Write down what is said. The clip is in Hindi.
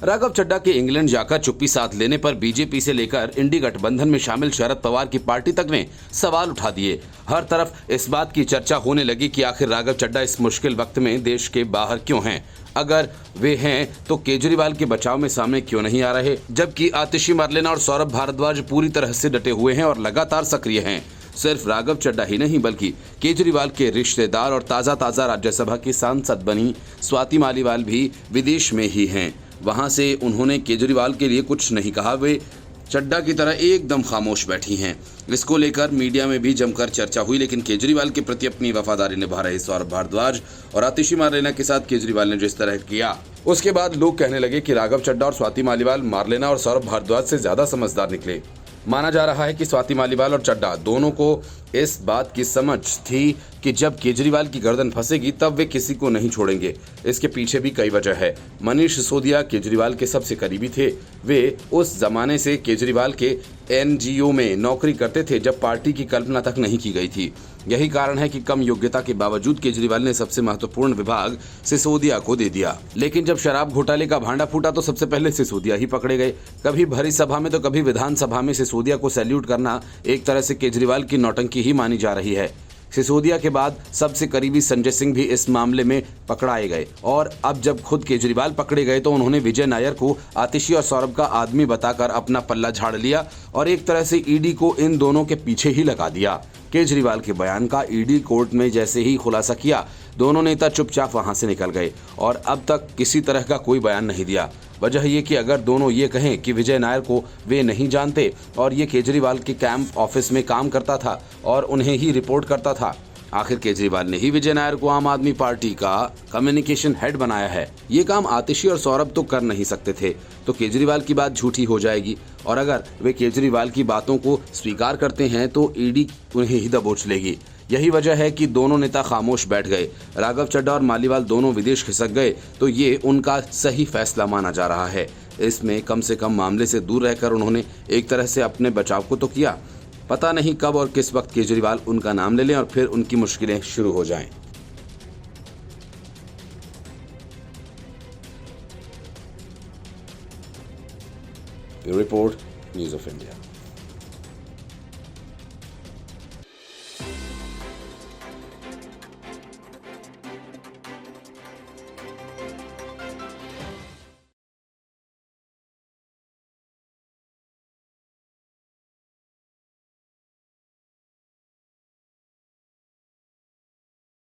राघव चड्ढा के इंग्लैंड जाकर चुप्पी साध लेने पर बीजेपी से लेकर इंडी गठबंधन में शामिल शरद पवार की पार्टी तक ने सवाल उठा दिए। हर तरफ इस बात की चर्चा होने लगी कि आखिर राघव चड्ढा इस मुश्किल वक्त में देश के बाहर क्यों हैं। अगर वे हैं तो केजरीवाल के बचाव में सामने क्यों नहीं आ रहे, जबकि आतिशी मरलेना और सौरभ भारद्वाज पूरी तरह से डटे हुए हैं और लगातार सक्रिय हैं। सिर्फ राघव चड्ढा ही नहीं बल्कि केजरीवाल के रिश्तेदार और ताज़ा राज्यसभा की सांसद बनी स्वाति मालीवाल भी विदेश में ही हैं। वहां से उन्होंने केजरीवाल के लिए कुछ नहीं कहा, वे चड्ढा की तरह एकदम खामोश बैठी हैं। इसको लेकर मीडिया में भी जमकर चर्चा हुई, लेकिन केजरीवाल के प्रति अपनी वफादारी निभा रहे सौरभ भारद्वाज और आतिशी मारलेना के साथ केजरीवाल ने जिस तरह किया, उसके बाद लोग कहने लगे कि राघव चड्ढा और स्वाति मालीवाल मारलेना और सौरभ भारद्वाज से ज्यादा समझदार निकले। माना जा रहा है कि स्वाति मालीवाल और चड्ढा दोनों को इस बात की समझ थी कि जब केजरीवाल की गर्दन फंसेगी तब वे किसी को नहीं छोड़ेंगे। इसके पीछे भी कई वजह है। मनीष सिसोदिया केजरीवाल के सबसे करीबी थे। वे उस जमाने से केजरीवाल के एनजीओ में नौकरी करते थे जब पार्टी की कल्पना तक नहीं की गई थी। यही कारण है कि कम योग्यता के बावजूद केजरीवाल ने सबसे महत्वपूर्ण विभाग सिसोदिया को दे दिया। लेकिन जब शराब घोटाले का भांडा फूटा तो सबसे पहले सिसोदिया ही पकड़े गए। कभी भरी सभा में तो कभी विधानसभा में सिसोदिया को सैल्यूट करना एक तरह से केजरीवाल की नौटंकी ही मानी जा रही है। सिसोदिया के बाद सबसे करीबी संजय सिंह भी इस मामले में पकड़ाए गए और अब जब खुद केजरीवाल पकड़े गए तो उन्होंने विजय नायर को आतिशी और सौरभ का आदमी बताकर अपना पल्ला झाड़ लिया और एक तरह से ईडी को इन दोनों के पीछे ही लगा दिया। केजरीवाल के बयान का ईडी कोर्ट में जैसे ही खुलासा किया, दोनों नेता चुपचाप वहां से निकल गए और अब तक किसी तरह का कोई बयान नहीं दिया। वजह ये कि अगर दोनों ये कहें कि विजय नायर को वे नहीं जानते और ये केजरीवाल के कैंप ऑफिस में काम करता था और उन्हें ही रिपोर्ट करता था, आखिर केजरीवाल ने ही विजय नायर को आम आदमी पार्टी का कम्युनिकेशन हेड बनाया है। ये काम आतिशी और सौरभ तो कर नहीं सकते थे, तो केजरीवाल की बात झूठी हो जाएगी और अगर वे केजरीवाल की बातों को स्वीकार करते हैं तो ईडी उन्हें ही दबोच लेगी। यही वजह है कि दोनों नेता खामोश बैठ गए। राघव चड्ढा और मालीवाल दोनों विदेश खिसक गए तो ये उनका सही फैसला माना जा रहा है। इसमें कम से कम मामले से दूर रहकर उन्होंने एक तरह से अपने बचाव को तो किया। पता नहीं कब और किस वक्त केजरीवाल उनका नाम ले लें और फिर उनकी मुश्किलें शुरू हो जाएं। Report news of India.